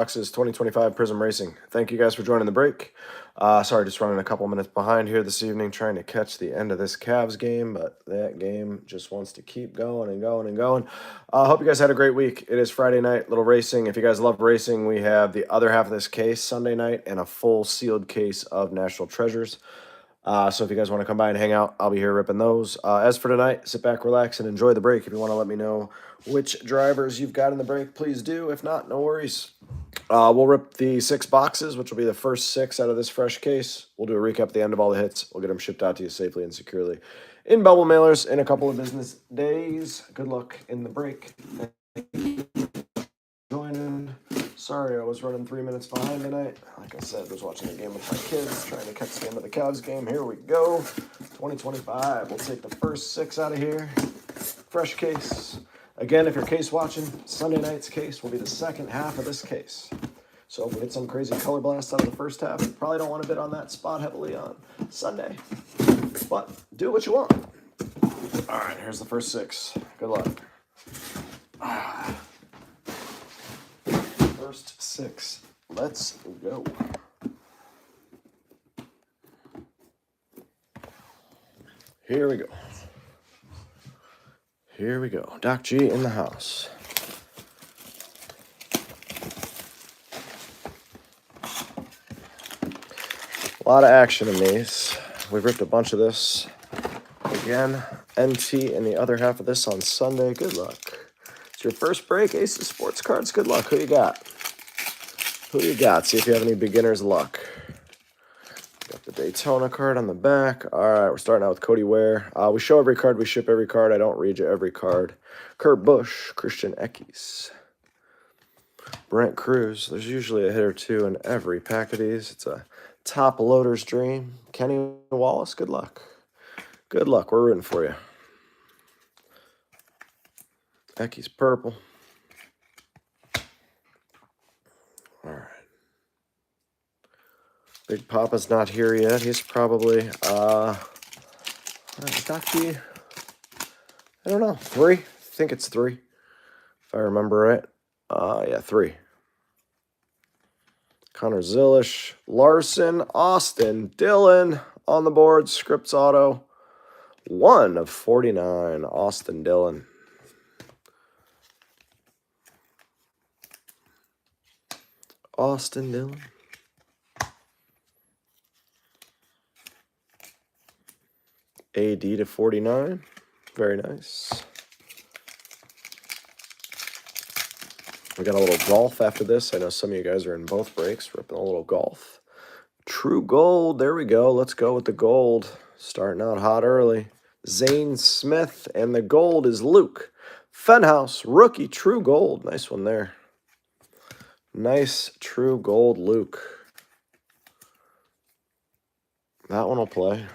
Boxes 2025 Prizm Racing. Thank you guys for joining the break. Sorry, just running a couple minutes behind here this evening, trying to catch the end of this Cavs game, but that game just wants to keep going and going and going. Hope you guys had a great week. It is Friday night, little racing. If you guys love racing, we have the other half of this case Sunday night and a full sealed case of National Treasures. So if you guys want to come by and hang out, I'll be here ripping those. As for tonight, sit back, relax, and enjoy the break. If you want to let me know which drivers you've got in the break, please do. If not, no worries. We'll rip the 6 boxes, which will be the first 6 out of this fresh case. We'll do a recap at the end of all the hits. We'll get them shipped out to you safely and securely in bubble mailers in a couple of business days. Good luck in the break. Joining. Sorry, I was running 3 minutes behind tonight. Like I said, I was watching a game with my kids, trying to catch the end of the Cavs game. Here we go. 2025. We'll take the first 6 out of here. Fresh case. Again, if you're case watching, Sunday night's case will be the second half of this case. So if we hit some crazy color blast out of the first half, you probably don't want to bid on that spot heavily on Sunday. But do what you want. All right, here's the first 6. Good luck. First 6. Let's go. Here we go. Here we go. Doc G in the house. A lot of action in these. We've ripped a bunch of this. Again, NT in the other half of this on Sunday. Good luck. It's your first break, Ace of Sports Cards. Good luck. Who you got? Who you got? See if you have any beginner's luck. Got the Daytona card on the back. All right, we're starting out with Cody Ware. We show every card, we ship every card. I don't read you every card. Kurt Busch, Christian Eckes, Brent Cruz. There's usually a hit or two in every pack of these. It's a top loader's dream. Kenny Wallace, good luck. Good luck. We're rooting for you. Eckes purple. All right. Big Papa's not here yet. He's probably, Ducky, I don't know, 3? I think it's 3, if I remember right. Yeah, 3. Connor Zilish, Larson, Austin, Dillon on the board. Scripts auto. 1 of 49, Austin Dillon. Austin Dillon. AD to 49. Very nice. We got a little golf after this. I know some of you guys are in both breaks. Ripping a little golf. True gold. There we go. Let's go with the gold. Starting out hot early. Zane Smith. And the gold is Luke Fenhouse. Rookie. True gold. Nice one there. Nice true gold Luke. That one will play.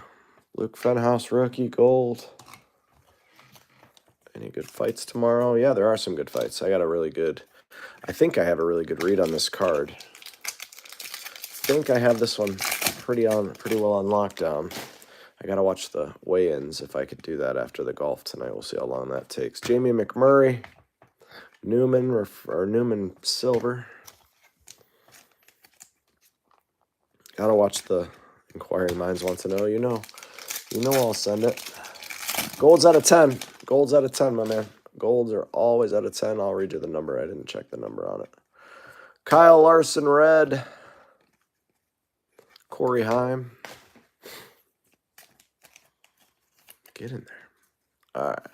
Luke Fenhouse, rookie, gold. Any good fights tomorrow? Yeah, there are some good fights. I think I have a really good read on this card. I think I have this one pretty well on lockdown. I got to watch the weigh-ins if I could do that after the golf tonight. We'll see how long that takes. Jamie McMurray, Newman Silver. Got to watch the Inquiring Minds Want to Know. You know I'll send it. Gold's out of 10. Gold's out of 10, my man. Golds are always out of 10. I'll read you the number. I didn't check the number on it. Kyle Larson, red. Corey Heim. Get in there. All right.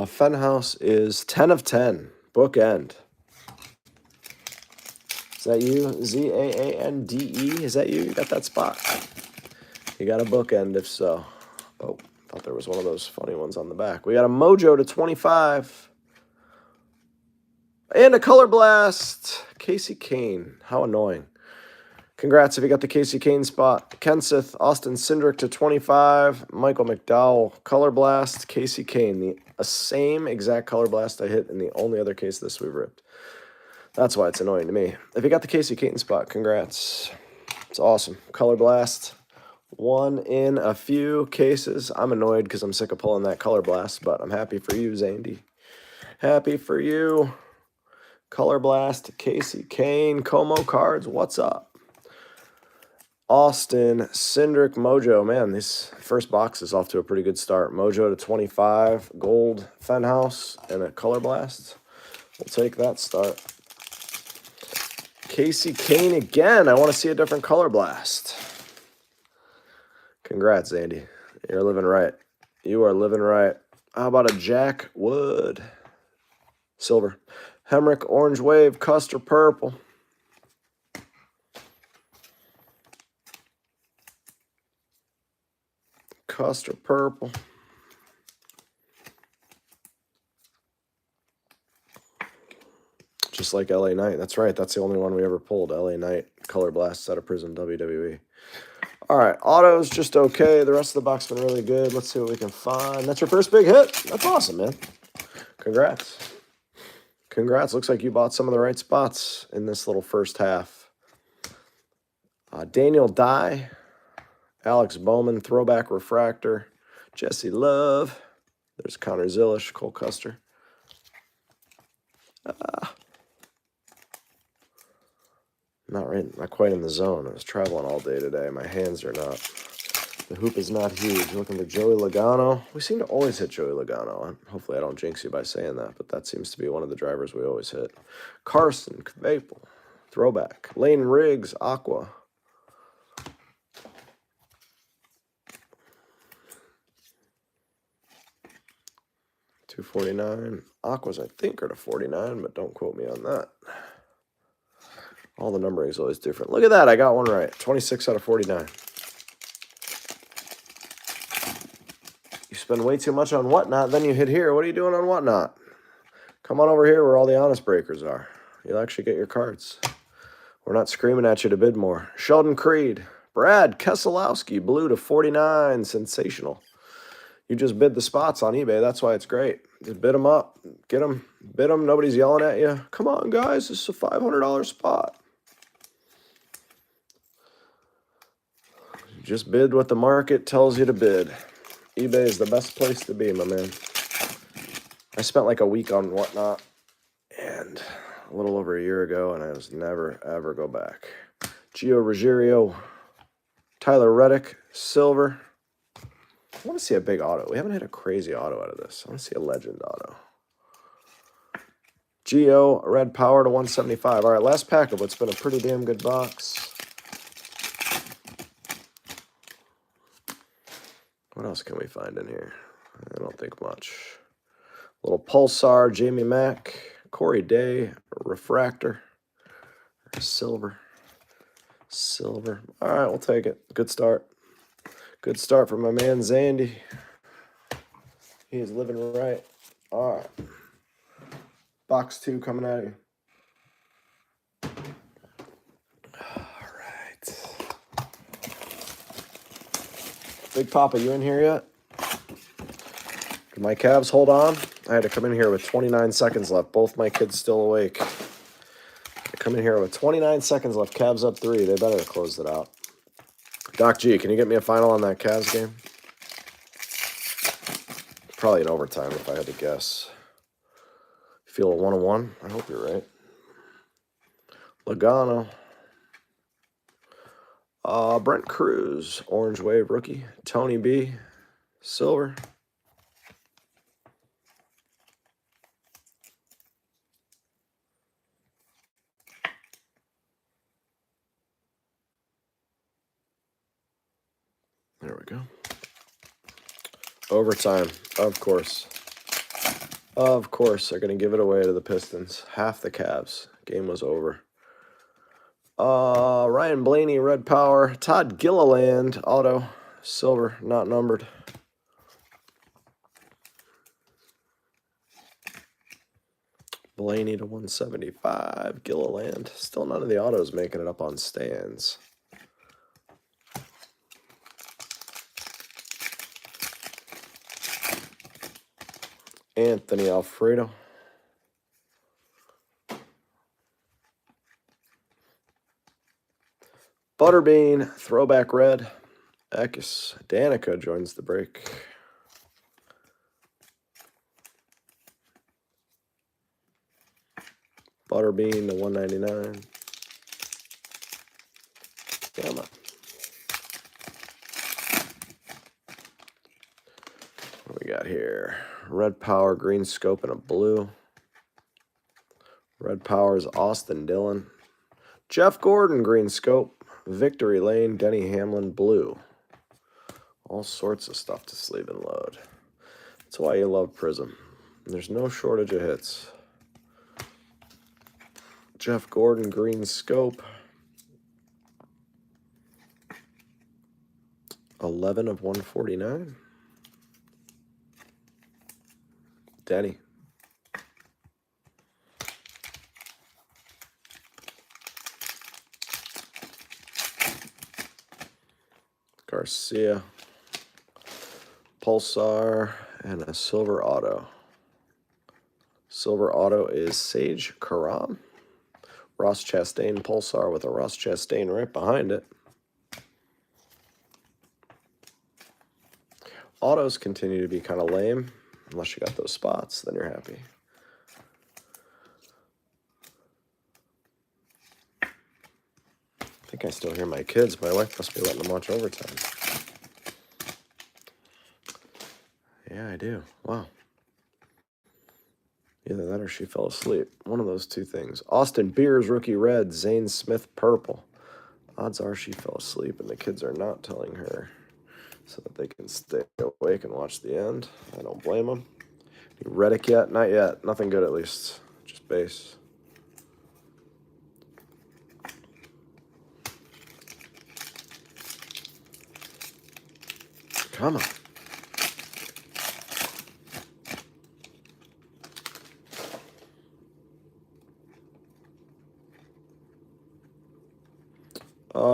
Fenhouse is 10 of 10. Bookend. Is that you? Zaande? Is that you? You got that spot? You got a bookend if so. Oh, thought there was one of those funny ones on the back. We got a Mojo to 25. And a Color Blast. Casey Kane. How annoying. Congrats if you got the Casey Kane spot. Kenseth, Austin Cindric to 25. Michael McDowell. Color Blast. Casey Kane. The same exact Color Blast I hit in the only other case this we've ripped. That's why it's annoying to me. If you got the Casey Kane spot, congrats. It's awesome. Color Blast. 1 in a few cases. I'm annoyed because I'm sick of pulling that Color Blast, but I'm happy for you, Zandy. Happy for you. Color Blast, Casey Kane, Como cards, what's up? Austin, Cindric, Mojo. Man, this first box is off to a pretty good start. Mojo to 25, Gold, Fenhouse, and a Color Blast. We'll take that start. Casey Kane again. I want to see a different Color Blast. Congrats, Andy. You're living right. You are living right. How about a Jack Wood? Silver. Hemrick, Orange Wave, Custer, Purple. Custer, Purple. Just like LA Knight. That's right. That's the only one we ever pulled. LA Knight Color Blast out of Prizm WWE. All right. Autos just okay. The rest of the box been really good. Let's see what we can find. That's your first big hit. That's awesome, man. Congrats. Congrats. Looks like you bought some of the right spots in this little first half. Daniel Dye. Alex Bowman. Throwback Refractor. Jesse Love. There's Connor Zilish. Cole Custer. Not quite in the zone. I was traveling all day today. My hands are not. The hoop is not huge. Looking for Joey Logano. We seem to always hit Joey Logano. Hopefully I don't jinx you by saying that, but that seems to be one of the drivers we always hit. Carson, Kvapel, Throwback. Lane Riggs, Aqua. $249. Aquas, I think, are to 49, but don't quote me on that. All the numbering is always different. Look at that. I got one right. 26 out of 49. You spend way too much on Whatnot, then you hit here. What are you doing on Whatnot? Come on over here where all the honest breakers are. You'll actually get your cards. We're not screaming at you to bid more. Sheldon Creed. Brad Keselowski. Blue to 49. Sensational. You just bid the spots on eBay. That's why it's great. Just bid them up. Get them. Bid them. Nobody's yelling at you. Come on, guys. This is a $500 spot. Just bid what the market tells you to bid. eBay is the best place to be, my man. I spent like a week on Whatnot and a little over a year ago, and I was never, ever go back. Gio Ruggiero, Tyler Reddick, Silver. I want to see a big auto. We haven't had a crazy auto out of this. I want to see a legend auto. Gio, Red Power to 175. All right, last pack of what's been a pretty damn good box. What else can we find in here? I don't think much. Little Pulsar, Jamie Mack, Corey Day, Refractor, Silver. Silver. All right, we'll take it. Good start. Good start for my man Zandy. He is living right. All right. Box 2 coming at you. All right. Big Papa, you in here yet? Can my Cavs hold on? I had to come in here with 29 seconds left. Both my kids still awake. I come in here with 29 seconds left. Cavs up 3. They better have closed it out. Doc G, can you get me a final on that Cavs game? Probably in overtime if I had to guess. Feel a 1-1? I hope you're right. Logano. Brent Cruz, Orange Wave rookie. Tony B, Silver. There we go. Overtime, of course. Of course, they're going to give it away to the Pistons. Half the Cavs. Game was over. Ryan Blaney, Red Power. Todd Gilliland, auto. Silver, not numbered. Blaney to 175. Gilliland. Still none of the autos making it up on stands. Anthony Alfredo. Butterbean, Throwback Red. Ekis. Danica joins the break. Butter Butterbean to 199. Come on. What we got here? Red Power, green scope, and a blue. Red Power is Austin Dillon. Jeff Gordon, green scope. Victory Lane, Denny Hamlin, blue. All sorts of stuff to sleeve and load. That's why you love Prizm. There's no shortage of hits. Jeff Gordon, green scope. 11 of 149. Denny. Garcia. Pulsar, and a silver auto. Silver auto is Sage Karam. Ross Chastain Pulsar with a Ross Chastain right behind it. Autos continue to be kind of lame. Unless you got those spots, then you're happy. I think I still hear my kids. My wife must be letting them watch overtime. Yeah, I do. Wow. Either that or she fell asleep. One of those two things. Austin Beers, rookie red. Zane Smith, purple. Odds are she fell asleep and the kids are not telling her so that they can stay awake and watch the end. I don't blame them. Any Reddick yet? Not yet. Nothing good at least. Just base. Come on.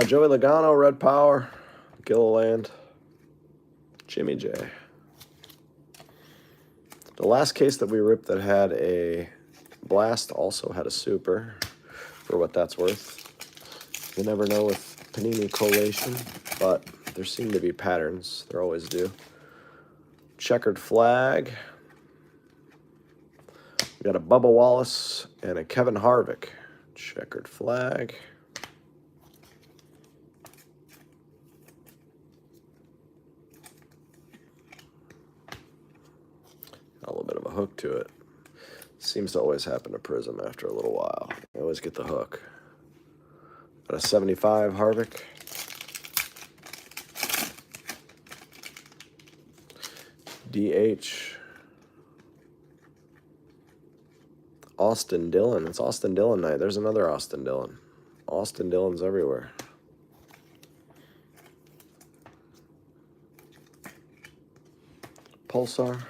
Joey Logano, red power. Gilliland. Jimmy J. The last case that we ripped that had a blast also had a super, for what that's worth. You never know with Panini collation, but there seem to be patterns. There always do. Checkered flag. We got a Bubba Wallace and a Kevin Harvick. Checkered flag. A little bit of a hook to it. Seems to always happen to Prizm after a little while. I always get the hook. Got a 75 Harvick. DH. Austin Dillon. It's Austin Dillon night. There's another Austin Dillon. Austin Dillon's everywhere. Pulsar.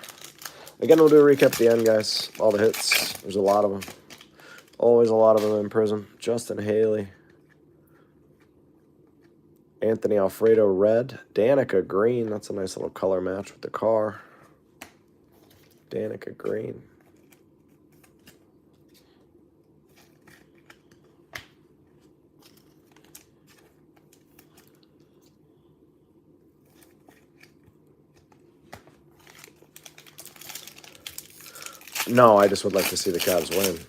Again, we'll do a recap at the end, guys. All the hits. There's a lot of them. Always a lot of them in Prizm. Justin Haley. Anthony Alfredo, red. Danica, green. That's a nice little color match with the car. Danica, green. No, I just would like to see the Cavs win.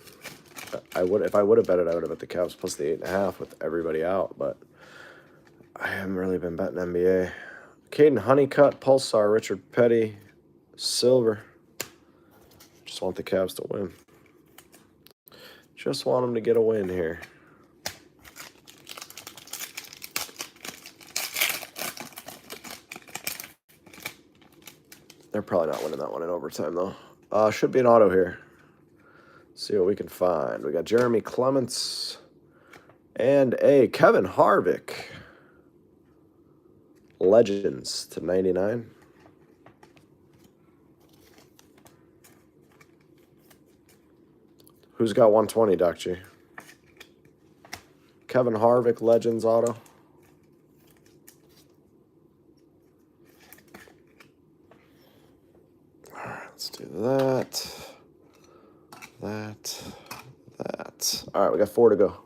If I would have bet it, I would have bet the Cavs plus the 8.5 with everybody out, but I haven't really been betting NBA. Caden Honeycutt, Pulsar, Richard Petty, silver. Just want the Cavs to win. Just want them to get a win here. They're probably not winning that one in overtime, though. Should be an auto here. See what we can find. We got Jeremy Clements and a Kevin Harvick. Legends to 99. Who's got 120, Doc G? Kevin Harvick, Legends auto. All right, let's do that. That. All right, we got 4 to go.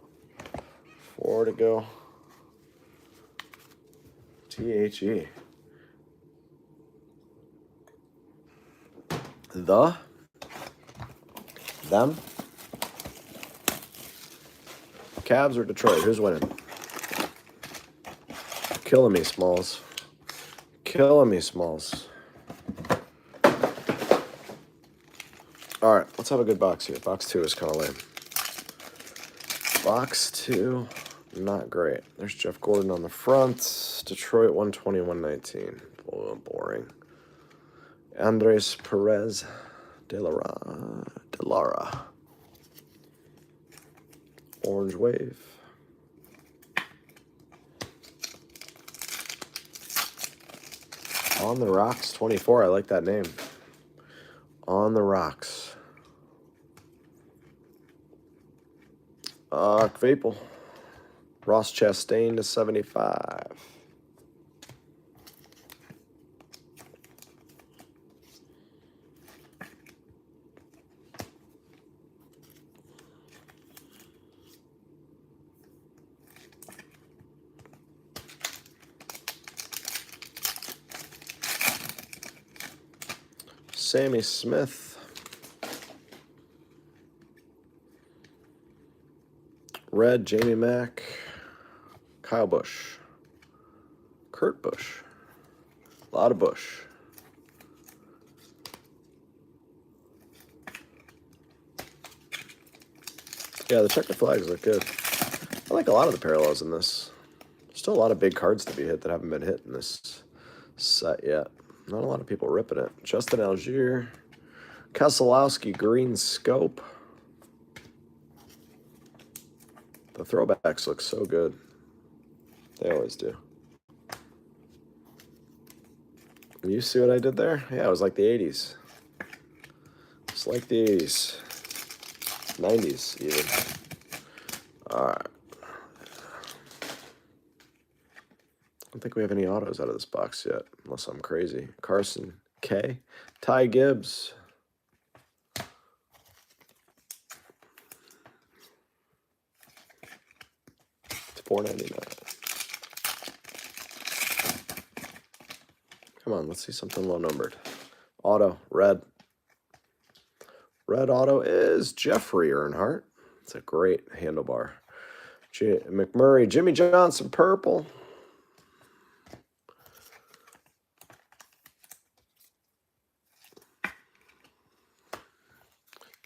4 to go. THE. Them. Cavs or Detroit? Who's winning? Killing me, Smalls. Killing me, Smalls. All right, let's have a good box here. Box 2 is kind of lame. Box 2, not great. There's Jeff Gordon on the front. Detroit 120, 119. Oh, boring. Andres Perez de Lara. Orange Wave. On the Rocks 24. I like that name. On the Rocks. Vapel. Ross Chastain to 75. Sammy Smith. Red, Jamie Mack. Kyle Busch. Kurt Busch. A lot of Busch. Yeah, the checker flags look good. I like a lot of the parallels in this. Still a lot of big cards to be hit that haven't been hit in this set yet. Not a lot of people ripping it. Justin Algier. Keselowski, green scope. The throwbacks look so good. They always do. You see what I did there? Yeah, it was like the 80s. It's like the 80s. 90s, even. All right. I don't think we have any autos out of this box yet, unless I'm crazy. Carson K. Ty Gibbs. It's $4.99. Come on, let's see something low numbered. Auto, red. Red auto is Jeffrey Earnhardt. It's a great handlebar. McMurray, Jimmy Johnson, purple.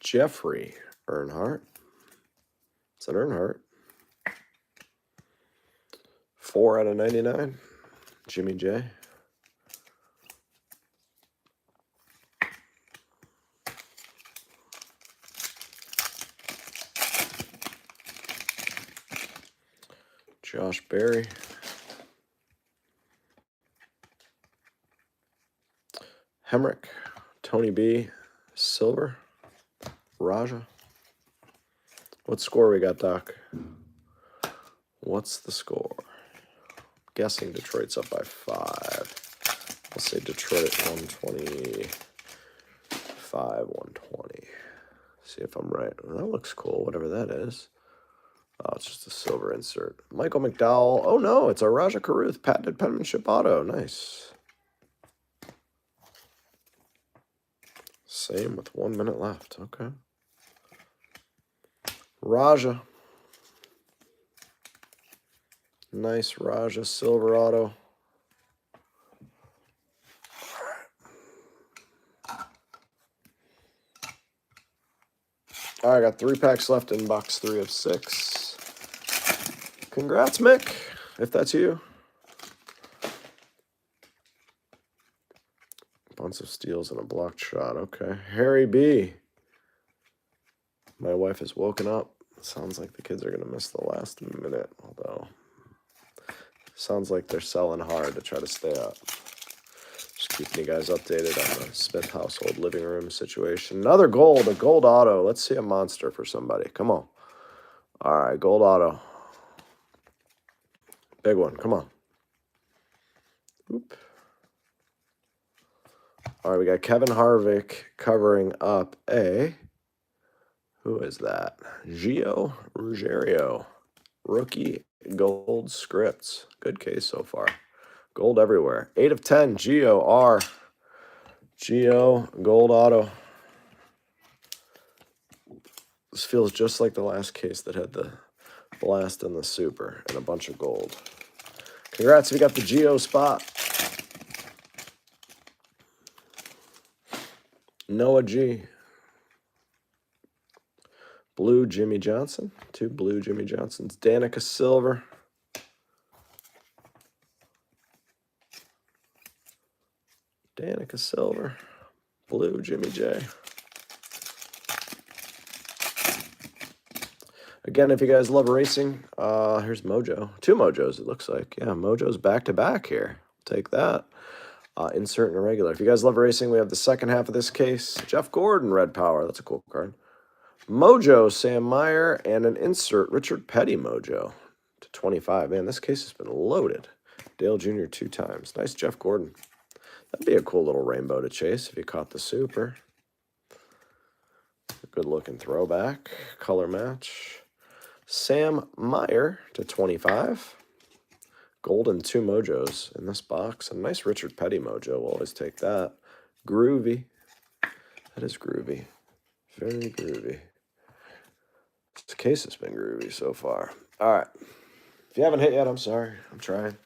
Jeffrey Earnhardt. It's an Earnhardt. 4/99. Jimmy J. Josh Berry. Hemrick. Tony B. Silver. Raja. What score we got, Doc? What's the score? Guessing Detroit's up by 5. I'll say Detroit 125, 120. See if I'm right. Well, that looks cool, whatever that is. Oh, it's just a silver insert. Michael McDowell. Oh, no, it's a Raja Caruth patented penmanship auto. Nice. Same with 1 minute left. Okay. Raja. Nice Raja silver auto. All right, I got 3 packs left in box 3 of 6. Congrats, Mick, if that's you. Bunch of steals and a blocked shot. Okay. Harry B. My wife has woken up. Sounds like the kids are going to miss the last minute, although sounds like they're selling hard to try to stay up. Just keeping you guys updated on the Smith household living room situation. Another gold, a gold auto. Let's see a monster for somebody. Come on. All right, gold auto. Big one. Come on. Oop. All right, we got Kevin Harvick covering up a... Who is that? Gio Ruggiero. Rookie gold scripts. Good case so far. Gold everywhere. 8 of 10. Gio R. Gio gold auto. This feels just like the last case that had the Blast in the super and a bunch of gold. Congrats if you got the Geo spot. Noah G. Blue Jimmy Johnson. 2 blue Jimmy Johnsons. Danica Silver. Danica Silver. Blue Jimmy J. Again, if you guys love racing, here's Mojo. 2 Mojos, it looks like. Yeah, Mojo's back-to-back here. Take that. Insert and irregular. If you guys love racing, we have the second half of this case. Jeff Gordon, Red Power. That's a cool card. Mojo, Sam Meyer, and an insert, Richard Petty Mojo to 25. Man, this case has been loaded. Dale Jr. 2 times. Nice Jeff Gordon. That'd be a cool little rainbow to chase if you caught the super. A good-looking throwback. Color match. Sam Meyer to 25. Golden 2 Mojos in this box. A nice Richard Petty Mojo. We'll always take that. Groovy. That is groovy. Very groovy. This case has been groovy so far. All right. If you haven't hit yet, I'm sorry. I'm trying.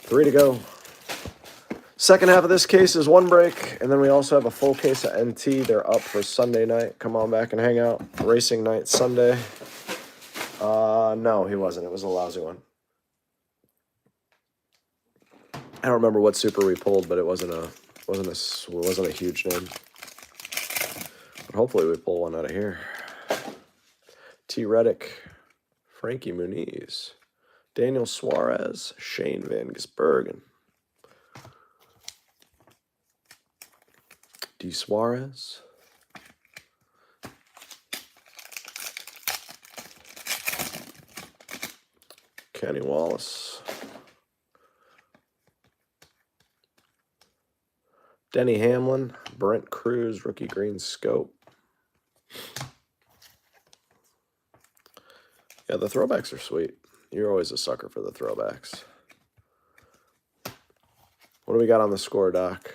3 to go. Second half of this case is 1 break, and then we also have a full case of NT. They're up for Sunday night. Come on back and hang out. Racing night Sunday. No, he wasn't. It was a lousy one. I don't remember what super we pulled, but it wasn't a huge name. But hopefully we pull one out of here. T. Reddick, Frankie Muniz, Daniel Suarez, Shane Van Gisbergen. D. Suarez. Kenny Wallace. Denny Hamlin, Brent Cruz, rookie green scope. Yeah, the throwbacks are sweet. You're always a sucker for the throwbacks. What do we got on the score, Doc?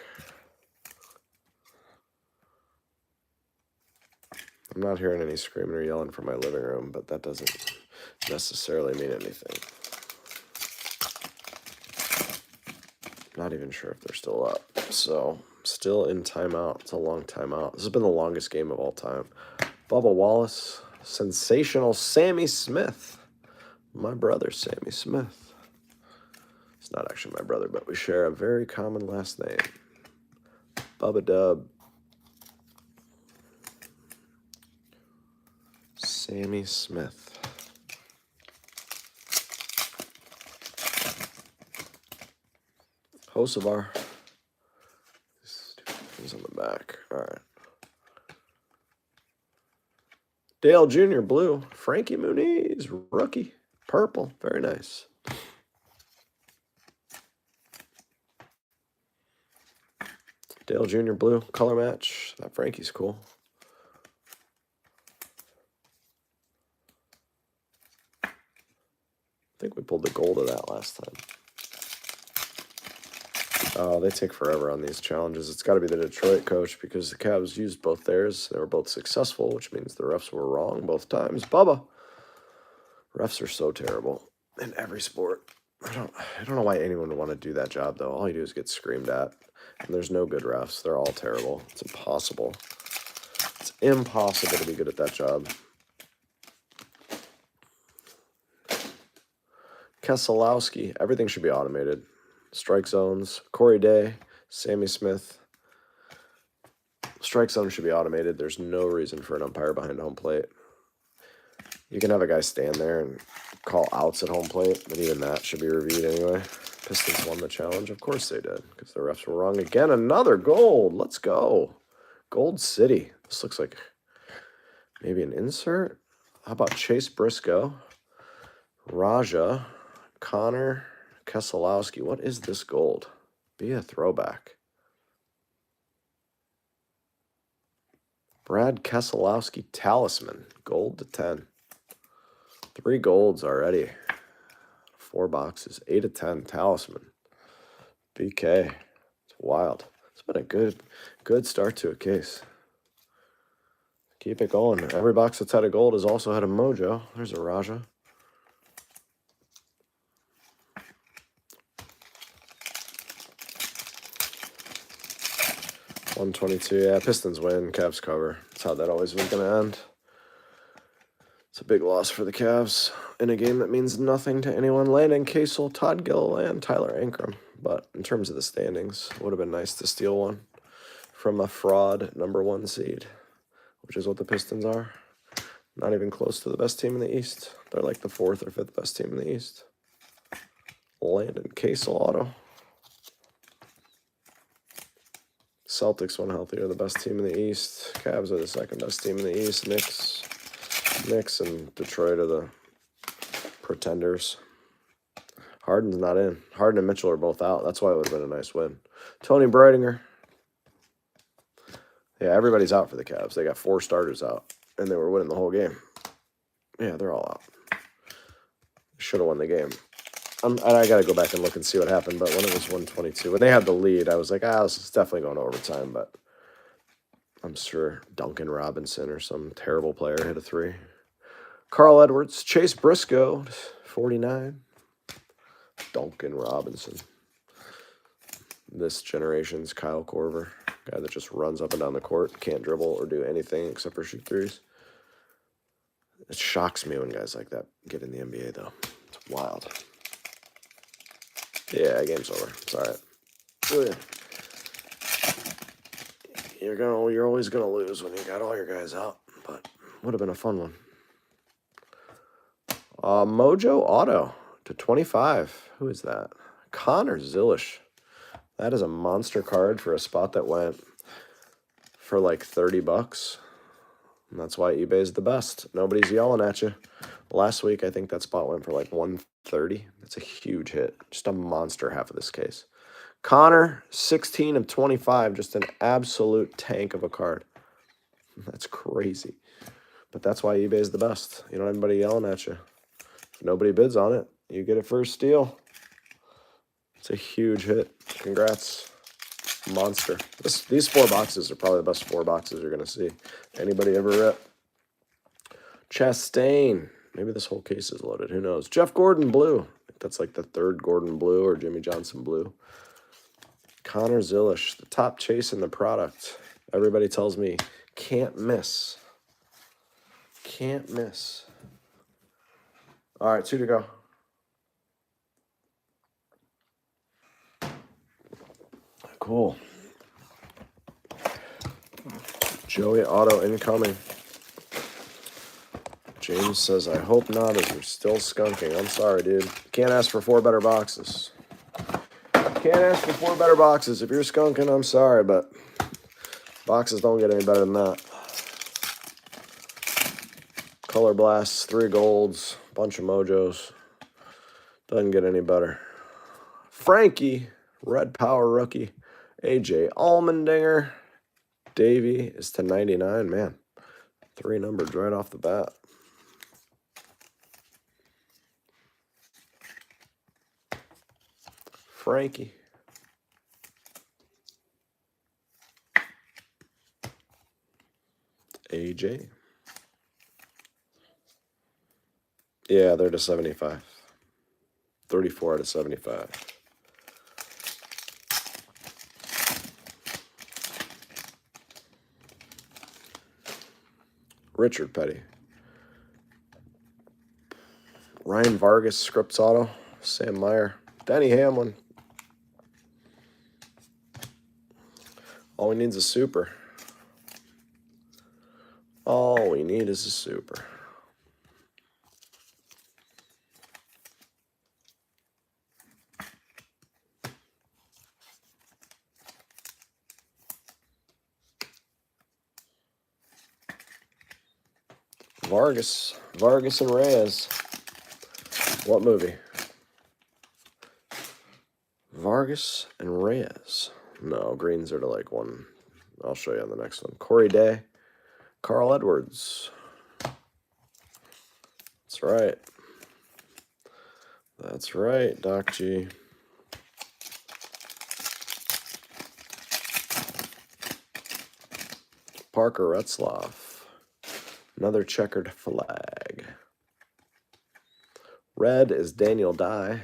I'm not hearing any screaming or yelling from my living room, but that doesn't necessarily mean anything. Not even sure if they're still up. So, still in timeout. It's a long timeout. This has been the longest game of all time. Bubba Wallace. Sensational Sammy Smith. My brother, Sammy Smith. It's not actually my brother, but we share a very common last name. Bubba Dub. Sammy Smith. Hocevar. He's on the back. All right. Dale Jr. Blue. Frankie Muniz. Rookie. Purple. Very nice. Dale Jr. Blue. Color match. That Frankie's cool. I think we pulled the gold of that last time. Oh, they take forever on these challenges. It's got to be the Detroit coach because the Cavs used both theirs. They were both successful, which means the refs were wrong both times. Bubba. Refs are so terrible in every sport. I don't know why anyone would want to do that job, though. All you do is get screamed at. And there's no good refs. They're all terrible. It's impossible. It's impossible to be good at that job. Keselowski. Everything should be automated. Strike zones. Corey Day. Sammy Smith. Strike zone should be automated. There's no reason for an umpire behind home plate. You can have a guy stand there and call outs at home plate, but even that should be reviewed anyway. Pistons won the challenge. Of course they did, because the refs were wrong again. Another gold. Let's go. Gold City. This looks like maybe an insert. How about Chase Briscoe? Raja. Connor Keselowski. What is this gold? Be a throwback. Brad Keselowski Talisman. Gold to 10. 3 golds already. 4 boxes. 8 of 10. Talisman. BK. It's wild. It's been a good start to a case. Keep it going. Every box that's had a gold has also had a mojo. There's a Raja. $122. Yeah, Pistons win. Cavs cover. That's how that always was going to end. It's a big loss for the Cavs in a game that means nothing to anyone. Landon Casel, Todd Gilliland, Tyler Ankrum. But in terms of the standings, it would have been nice to steal one from a fraud #1 seed, which is what the Pistons are. Not even close to the best team in the East. They're like the 4th or 5th best team in the East. Landon Casel auto. Celtics, when healthy, are the best team in the East. Cavs are the 2nd best team in the East. Knicks and Detroit are the pretenders. Harden's not in. Harden and Mitchell are both out. That's why it would have been a nice win. Tony Breitinger. Yeah, everybody's out for the Cavs. They got 4 starters out, and they were winning the whole game. Yeah, they're all out. Should have won the game. I got to go back and look and see what happened, but when it was 122, when they had the lead, I was like, this is definitely going to overtime, but I'm sure Duncan Robinson or some terrible player hit a 3. Carl Edwards, Chase Briscoe, 49. Duncan Robinson. This generation's Kyle Korver, guy that just runs up and down the court, can't dribble or do anything except for shoot threes. It shocks me when guys like that get in the NBA, though. It's wild. Yeah, game's over. It's all right. You're always gonna lose when you got all your guys out, but would have been a fun one. Mojo Auto /25. Who is that? Connor Zilish. That is a monster card for a spot that went for like $30. And that's why eBay's the best. Nobody's yelling at you. Last week, I think that spot went for like $130. That's a huge hit. Just a monster half of this case. Connor, 16 of 25. Just an absolute tank of a card. That's crazy. But that's why eBay's the best. You don't have anybody yelling at you. If nobody bids on it, you get it first steal. It's a huge hit. Congrats. Monster. These 4 boxes are probably the best 4 boxes you're going to see. Anybody ever rip? Chastain. Maybe this whole case is loaded. Who knows? Jeff Gordon Blue. I think that's like the 3rd Gordon Blue or Jimmy Johnson Blue. Connor Zilish. The top chase in the product. Everybody tells me can't miss. Can't miss. All right, 2 to go. Cool. Joey Auto incoming. James says, I hope not, as you're still skunking. I'm sorry, dude. Can't ask for 4 better boxes. Can't ask for 4 better boxes. If you're skunking, I'm sorry, but boxes don't get any better than that. Color blasts, 3 golds, bunch of mojos. Doesn't get any better. Frankie, Red Power rookie. AJ Allmendinger. Davey is /99. Man, 3 numbered right off the bat. Frankie. AJ. Yeah, they're /75. 34 out of 75. Richard Petty. Ryan Vargas, Scripps Auto. Sam Meyer. Denny Hamlin. All we need is a super. All we need is a super. Vargas and Reyes. What movie? Vargas and Reyes. No, greens are to like 1. I'll show you on the next one. Corey Day. Carl Edwards. That's right. That's right, Doc G. Parker Retzlaff. Another checkered flag. Red is Daniel Dye.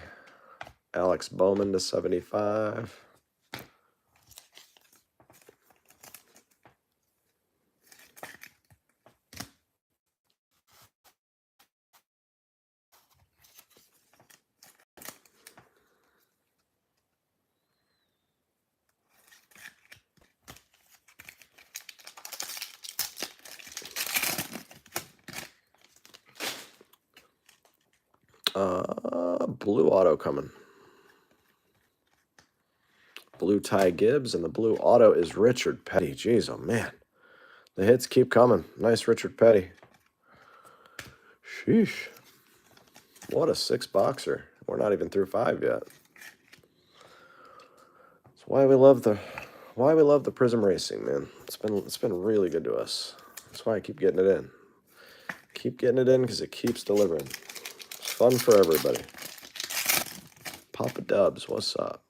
Alex Bowman to 75. Blue auto coming. Blue Ty Gibbs, and the blue auto is Richard Petty. Jeez, oh man. The hits keep coming. Nice Richard Petty. Sheesh. What a 6-boxer. We're not even through 5 yet. That's why we love the Prizm Racing, man. It's been really good to us. That's why I keep getting it in. Keep getting it in because it keeps delivering. It's fun for everybody. Papa Dubs, what's up?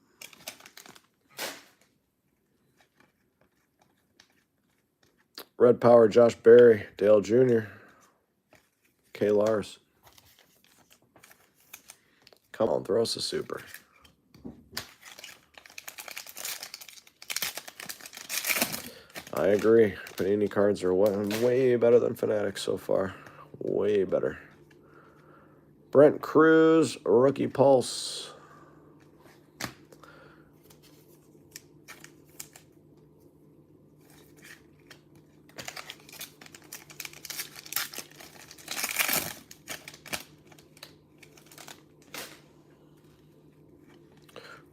Red Power, Josh Berry, Dale Jr., K. Lars. Come on, throw us a super. I agree. Panini cards are way better than Fanatics so far. Way better. Brent Cruz, Rookie Pulse.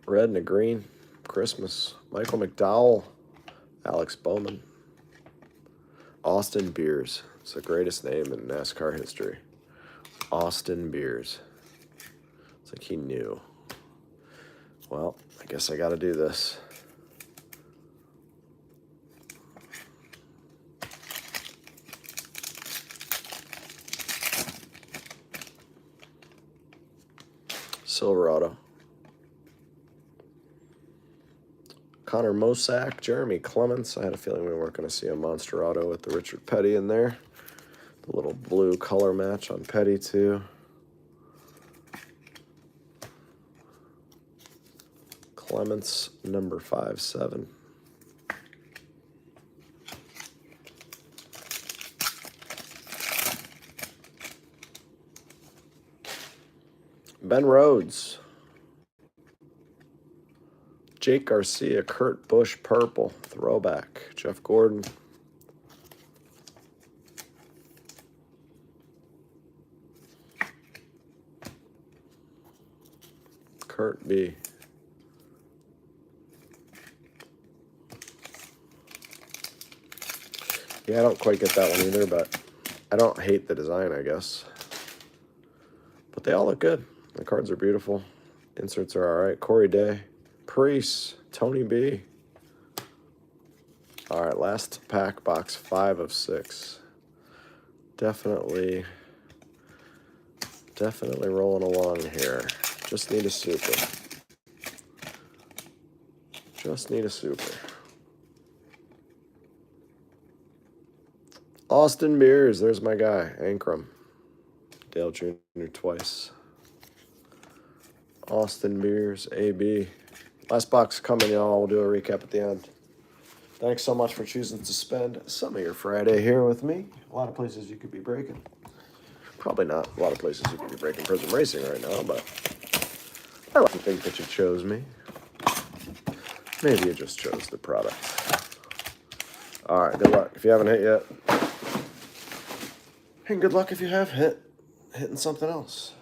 Red and a green. Christmas. Michael McDowell. Alex Bowman. Austin Beers. It's the greatest name in NASCAR history. Austin Beers. It's like he knew. Well, I guess I got to do this. Silverado. Connor Mosack, Jeremy Clements. I had a feeling we weren't going to see a Monster Auto with the Richard Petty in there. The little blue color match on Petty, too. Clements, number 5/7. Ben Rhodes. Jake Garcia, Kurt Busch, purple. Throwback. Jeff Gordon. Kurt B. Yeah, I don't quite get that one either, but I don't hate the design, I guess. But they all look good. The cards are beautiful. Inserts are all right. Corey Day. Priest. Tony B. All right, last pack, box 5 of 6. Definitely rolling along here. Just need a super. Just need a super. Austin Beers, there's my guy, Ankrum. Dale Jr. twice. Austin Beers, AB. Last box coming, y'all. We'll do a recap at the end. Thanks so much for choosing to spend some of your Friday here with me. A lot of places you could be breaking. Probably not a lot of places you could be breaking Prizm Racing right now, but I like to think that you chose me. Maybe you just chose the product. All right, good luck if you haven't hit yet. And good luck if you have hitting something else.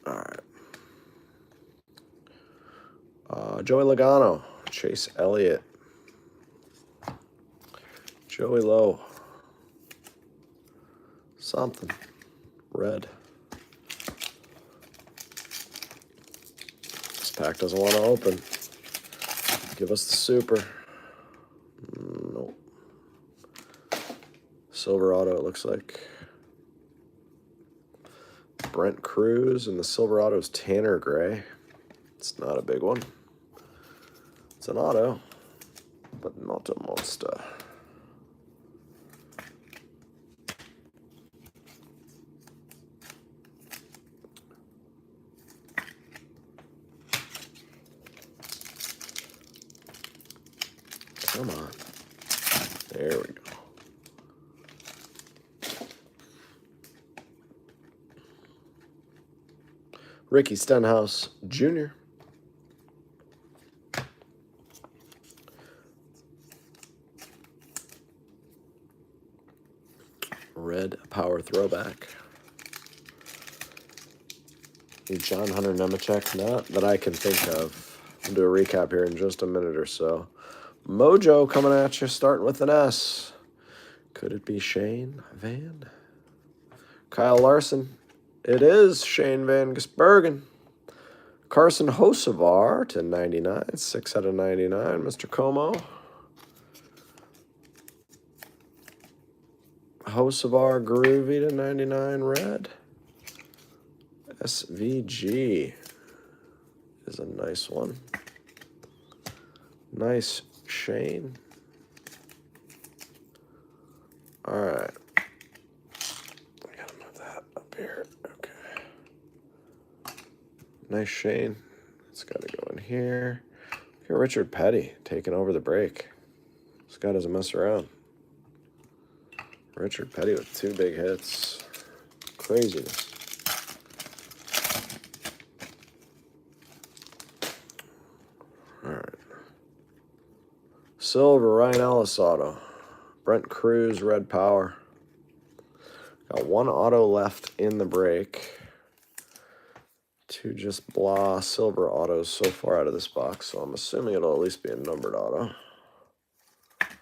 All right. Joey Logano, Chase Elliott, Joey Lowe, something, red. This pack doesn't want to open. Give us the super. Nope. Silver auto, it looks like. Brent Cruz, and the silver auto is Tanner Gray. It's not a big one. It's an auto, but not a monster. Come on. There we go. Ricky Stenhouse Jr. Red Power Throwback. John Hunter Nemechek, not that I can think of. I'll do a recap here in just a minute or so. Mojo coming at you, starting with an S. Could it be Shane Van? Kyle Larson. It is Shane Van Gisbergen. Carson Hocevar to 99. 6 out of 99. Mr. Como. Hocevar Groovy to 99 red. SVG is a nice one. Nice Shane. All right. I gotta move that up here. Okay. Nice Shane. It's got to go in here. Look at Richard Petty taking over the break. This guy doesn't mess around. Richard Petty with 2 big hits. Craziness. All right. Silver, Ryan Ellis auto. Brent Cruz, Red Power. Got 1 auto left in the break. 2 just blah silver autos so far out of this box, so I'm assuming it'll at least be a numbered auto. Let's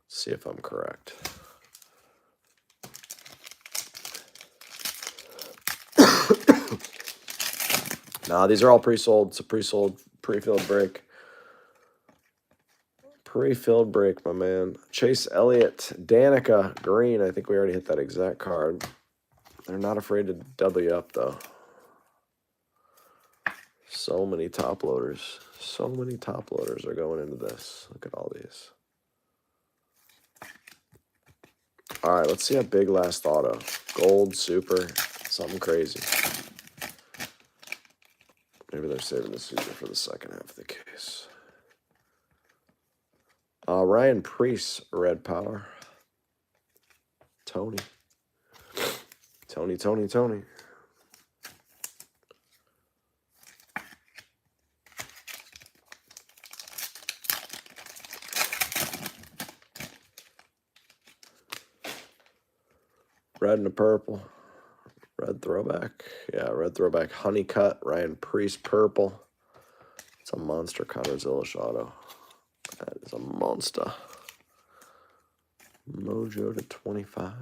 see if I'm correct. Nah, these are all pre-sold. It's a pre-sold, pre-filled break. Pre-filled break, my man. Chase Elliott, Danica, green. I think we already hit that exact card. They're not afraid to double you up, though. So many top loaders. So many top loaders are going into this. Look at all these. All right, let's see a big last auto. Gold, super, something crazy. Maybe they're saving the super for the second half of the case. Ryan Priest, Red Power. Tony. Tony. Red and a purple. Red throwback. Yeah, red throwback. Honeycut. Ryan Priest, purple. It's a monster Connor Zilish auto. That is a monster. Mojo to 25.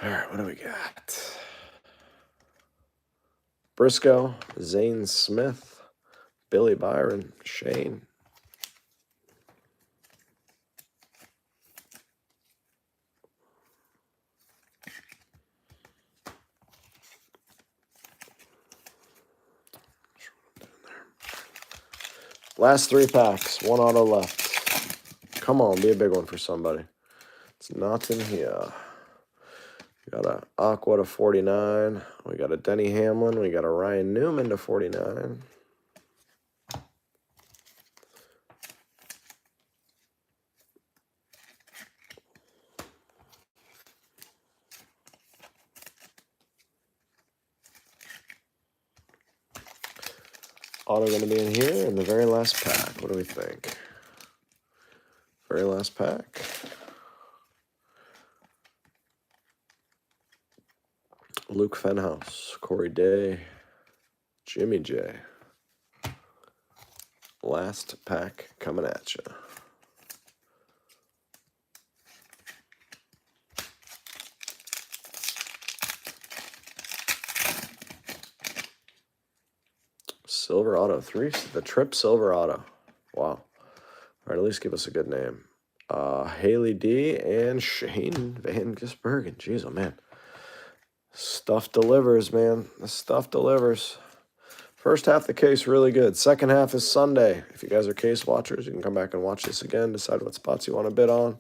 All right, what do we got? Briscoe, Zane Smith, Billy Byron, Shane. Last 3 packs, 1 auto left. Come on, be a big one for somebody. It's not in here. We got a Aqua to 49. We got a Denny Hamlin. We got a Ryan Newman to 49. Auto going to be in here in the very last pack. What do we think? Very last pack. Luke Fenhouse, Corey Day, Jimmy J. Last pack coming at you. Silver auto. The trip silver auto. Wow. All right, at least give us a good name. Haley D and Shane Van Gisbergen. Jeez, oh man. Stuff delivers, man. The stuff delivers. First half of the case, really good. Second half is Sunday. If you guys are case watchers, you can come back and watch this again. Decide what spots you want to bid on.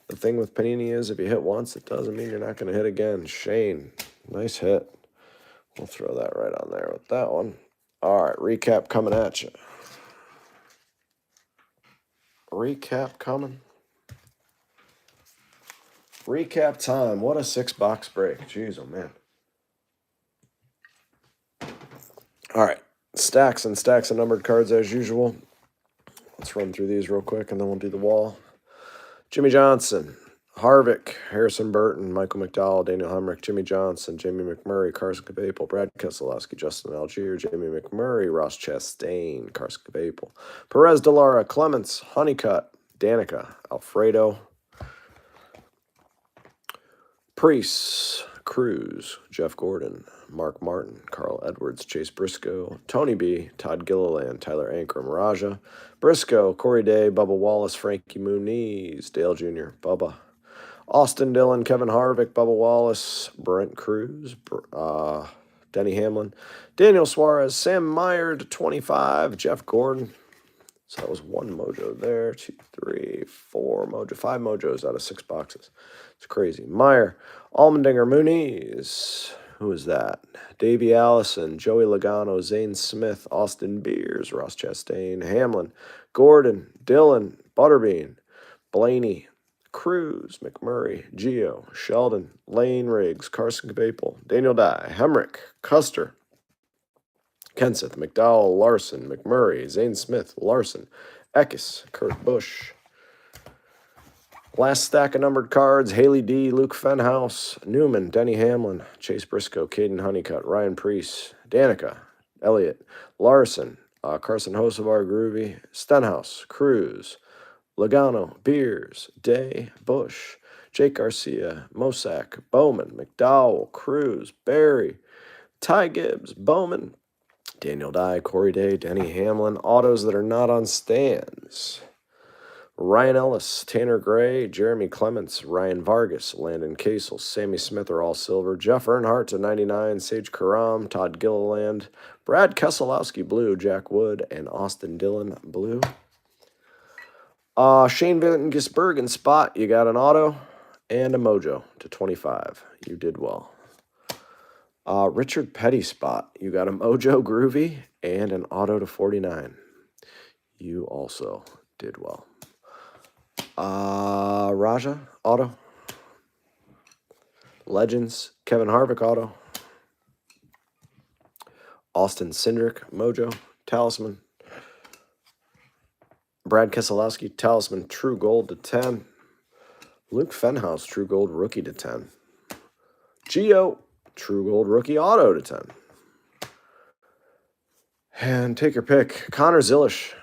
The thing with Panini is if you hit once, it doesn't mean you're not going to hit again. Shane, nice hit. We'll throw that right on there with that one. All right, recap coming at you. Recap coming. Recap time. What a 6-box break. Jeez, oh man. All right, stacks and stacks of numbered cards as usual. Let's run through these real quick, and then we'll do the wall. Jimmy Johnson, Harvick, Harrison Burton, Michael McDowell, Daniel Hemrick, Jimmy Johnson, Jamie McMurray, Carson Capapel, Brad Keselowski, Justin Algier, Jamie McMurray, Ross Chastain, Carson Capapel, Perez Delara, Clements, Honeycutt, Danica, Alfredo, Priest, Cruz, Jeff Gordon, Mark Martin, Carl Edwards, Chase Briscoe, Tony B, Todd Gilliland, Tyler Ankrum, Raja, Briscoe, Corey Day, Bubba Wallace, Frankie Muniz, Dale Jr., Bubba, Austin Dillon, Kevin Harvick, Bubba Wallace, Brent Cruz, Denny Hamlin, Daniel Suarez, Sam Meyer to 25, Jeff Gordon. So that was 1 mojo there, 2, 3, 4 mojo, 5 mojos out of 6 boxes. It's crazy. Meyer, Allmendinger, Muniz. Who is that? Davey Allison, Joey Logano, Zane Smith, Austin Beers, Ross Chastain, Hamlin, Gordon, Dillon, Butterbean, Blaney, Cruz, McMurray, Gio, Sheldon, Lane Riggs, Carson Capapel, Daniel Dye, Hemrick, Custer, Kenseth, McDowell, Larson, McMurray, Zane Smith, Larson, Eckes, Kurt Busch. Last stack of numbered cards, Haley D, Luke Fenhouse, Newman, Denny Hamlin, Chase Briscoe, Caden Honeycutt, Ryan Priest, Danica, Elliott, Larson, Carson Hocevar, Groovy, Stenhouse, Cruz, Logano, Beers, Day, Bush, Jake Garcia, Mosack, Bowman, McDowell, Cruz, Barry, Ty Gibbs, Bowman, Daniel Dye, Corey Day, Denny Hamlin. Autos that are not on stands. Ryan Ellis, Tanner Gray, Jeremy Clements, Ryan Vargas, Landon Casel, Sammy Smith are all silver. Jeff Earnhardt to 99, Sage Karam, Todd Gilliland, Brad Keselowski blue, Jack Wood, and Austin Dillon blue. Shane Van Gisbergen spot, you got an auto and a mojo to 25. You did well. Richard Petty spot, you got a mojo groovy and an auto to 49. You also did well. Raja, auto. Legends, Kevin Harvick, auto. Austin Cindric, mojo, talisman. Brad Keselowski, talisman, true gold to 10. Luke Fenhouse, true gold rookie to 10. Gio, true gold rookie auto to 10. And take your pick. Connor Zilish,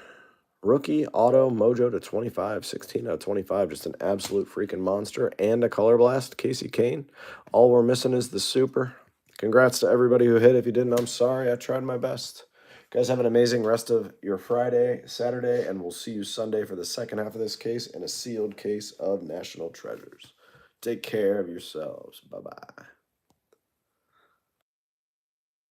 rookie auto mojo to 25, 16 out of 25. Just an absolute freaking monster. And a color blast, Casey Kane. All we're missing is the super. Congrats to everybody who hit. If you didn't, I'm sorry. I tried my best. Guys, have an amazing rest of your Friday, Saturday, and we'll see you Sunday for the second half of this case and a sealed case of National Treasures. Take care of yourselves. Bye-bye.